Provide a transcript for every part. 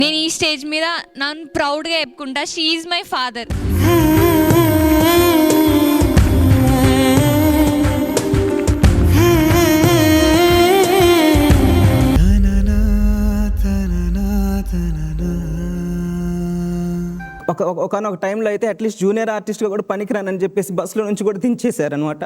నేను ఈ స్టేజ్ మీద నన్ను ప్రౌడ్గా చెప్పుకుంటా, షీ ఈజ్ మై ఫాదర్. ఒకనొక టైంలో అయితే అట్లీస్ట్ జూనియర్ ఆర్టిస్ట్గా కూడా పనికిరానని చెప్పేసి బస్సులో నుంచి కూడా దించేశారు అనమాట.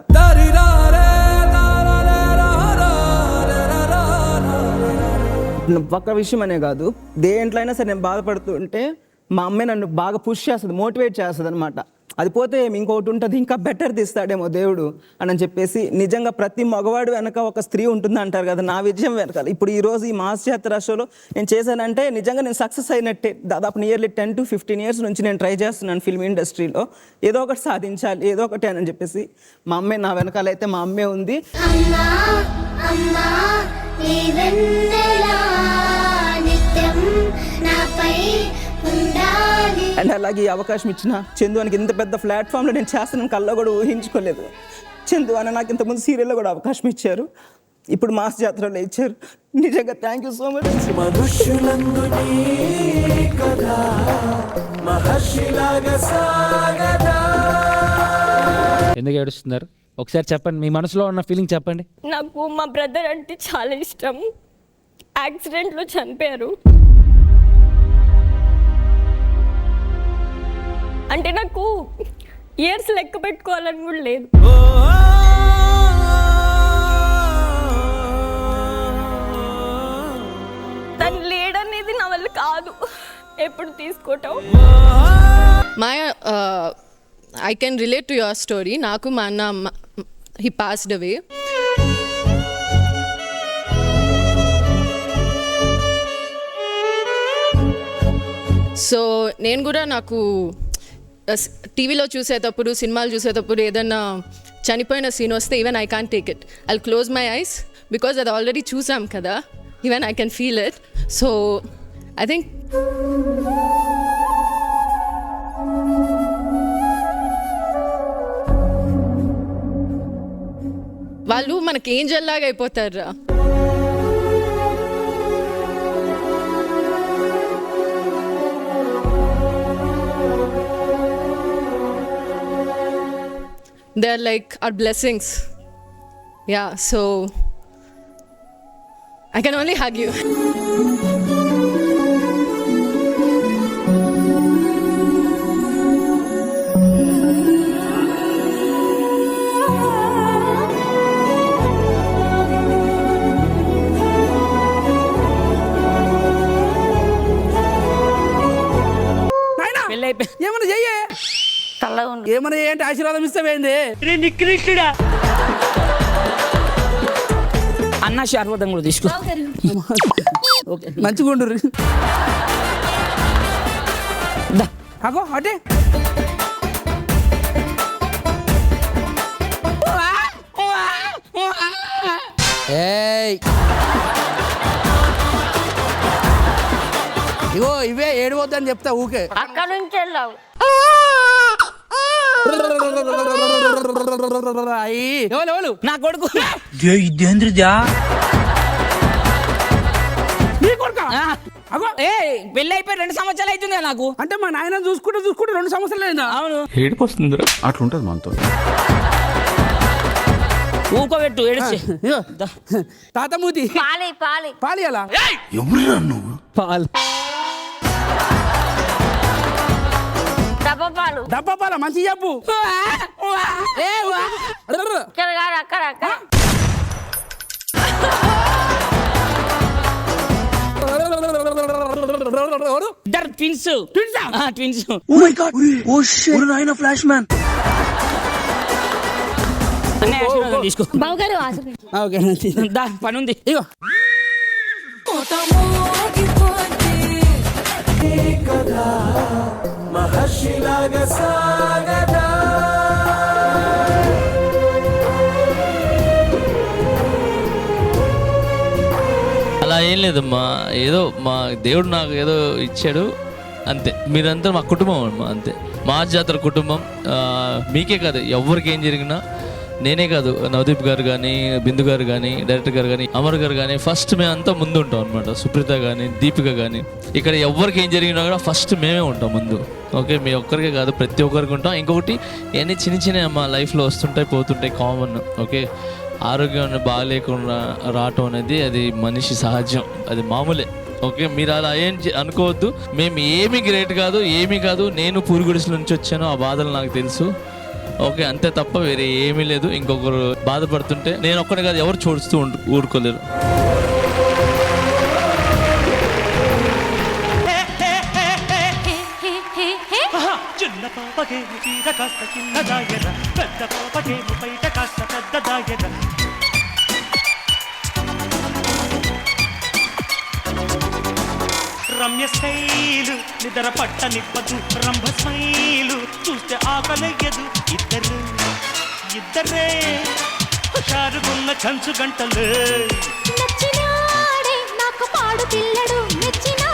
ఒక్క విషయం అనే కాదు, దేంట్లో అయినా సరే నేను బాధపడుతుంటే మా అమ్మాయి నన్ను బాగా పుష్ చేస్తుంది, మోటివేట్ చేస్తుంది అనమాట. అది పోతే ఇంకొకటి ఉంటుంది, ఇంకా బెటర్ తీస్తాడేమో దేవుడు అని చెప్పేసి. నిజంగా ప్రతి మగవాడు వెనక ఒక స్త్రీ ఉంటుంది అంటారు కదా, నా విజయం వెనకాల ఇప్పుడు ఈరోజు ఈ మాస్ జాతర షోలో నేను చేశానంటే నిజంగా నేను సక్సెస్ అయినట్టే. దాదాపు నియర్లీ 10 to 15 years నుంచి నేను ట్రై చేస్తున్నాను ఫిల్మ్ ఇండస్ట్రీలో, ఏదో ఒకటి సాధించాలి, ఏదో ఒకటి అని చెప్పేసి. మా అమ్మాయి నా వెనకాల అయితే మా అమ్మే ఉంది. అండ్ అలాగే ఈ అవకాశం ఇచ్చిన చందు అనికి ఇంత పెద్ద ప్లాట్ఫామ్లో నేను చేస్తానని కల్లో కూడా ఊహించుకోలేదు. చందు అని నాకు ఇంతకుముందు సీరియల్లో కూడా అవకాశం ఇచ్చారు, ఇప్పుడు మాస్ జాతరలో ఇచ్చారు. నిజంగా థ్యాంక్ యూ సో మచ్. ఎందుకు ఏడుస్తున్నారు ఒకసారి చెప్పండి, మీ మనసులో ఉన్న ఫీలింగ్ చెప్పండి. నాకు మా బ్రదర్ అంటే చాలా ఇష్టం, యాక్సిడెంట్లో చనిపోయారు. అంటే నాకు ఇయర్స్ లెక్క పెట్టుకోవాలని కూడా లేదు. తను లేడనేది నా వల్ల కాదు ఎప్పుడు తీసుకోవటం. I can relate to your story. Naku ma anna, he passed away. So నేను కూడా నాకు టీవీలో చూసేటప్పుడు, సినిమాలు చూసేటప్పుడు ఏదన్నా చనిపోయిన సీన్ వస్తే even I can't take it, I'll close my eyes because అది ఆల్రెడీ చూసాం కదా, even I can feel it. So I think వాళ్ళు మనకి ఏంజల్ లాగా అయిపోతారా. They are like our blessings. Yeah, so I can only hug you. ఏమన్నా చెయ్యే, ఏమన్నా ఏంటి ఆశీర్వాదం ఇస్తావేంది అన్న శాశ్వతం కూడా తీసుకో. మంచిగా ఉండు. అగో అటే ఇగో ఇవే ఏడవద్దని చెప్తా ఊకే. అక్కడ నుంచి వెళ్ళావు ఎవరు నా కొడుకు పెళ్ళి అయిపోయి 2 సంవత్సరాలు అవుతుంది నాకు. అంటే మా నాయన చూసుకుంటూ 2 సంవత్సరాలు అయిందా? అవును, ఏడుపు వస్తుంది. అట్లుంటది మనతో. ఊకోబెట్టు ఏడిచి. తాత మూతి పాలి అలా ఎవరు నువ్వు? పాలు డబ్బా పాల మంచి చెప్పు. ఇద్దరు twins. Oh my God, oh shit, ఓ నాయనా ఫ్లాష్ మ్యాన్. తీసుకో బావగారు. ఓకే దా, పని ఉంది. ఇగో అలా ఏం లేదమ్మా, ఏదో మా దేవుడు నాకు ఏదో ఇచ్చాడు అంతే. మీరంతా మా కుటుంబం అమ్మా, అంతే. మా జాతర కుటుంబం. మీకే కాదు, ఎవరికి ఏం జరిగినా నేనే కాదు, నవదీప్ గారు కానీ, బిందు గారు కానీ, డైరెక్టర్ గారు కానీ, అమర్ గారు కానీ, ఫస్ట్ మేమంతా ముందు ఉంటాం అనమాట. సుప్రీత కానీ, దీపిక కానీ, ఇక్కడ ఎవరికి ఏం జరిగినా కూడా ఫస్ట్ మేమే ఉంటాం ముందు. ఓకే, మీ ఒక్కరికే కాదు, ప్రతి ఒక్కరికి ఉంటాం. ఇంకొకటి ఇవన్నీ చిన్న చిన్న మా లైఫ్లో వస్తుంటాయి పోతుంటాయి, కామన్. ఓకే, ఆరోగ్యం బాగాలేకుండా రావటం అనేది అది మనిషి సహజం, అది మామూలే. ఓకే, మీరు అలా ఏం అనుకోవద్దు. మేము ఏమీ గ్రేట్ కాదు, ఏమీ కాదు. నేను పూరుగుడిసెల నుంచి వచ్చాను, ఆ బాధలు నాకు తెలుసు. ఓకే, అంతే తప్ప వేరే ఏమీ లేదు. ఇంకొకరు బాధపడుతుంటే నేను ఒక్కడే కాదు, ఎవరు చూడుస్తూ ఊరుకోలేరు. చిన్న పాపకేమో చీర కాస్త చిన్న దాయర, పెద్ద పాపకేమో బయట కాస్త పెద్ద దాయర. రమ్య స్టైలు నిద్ర పట్ట నిప్పదు, రంభ స్మైలు చూస్తే ఆకలయ్యదు. ఇద్దరే హుషారుగున్న కంచు గంటలు. నచ్చినాడే నాకు పాడు పిల్లడు, మెచ్చినా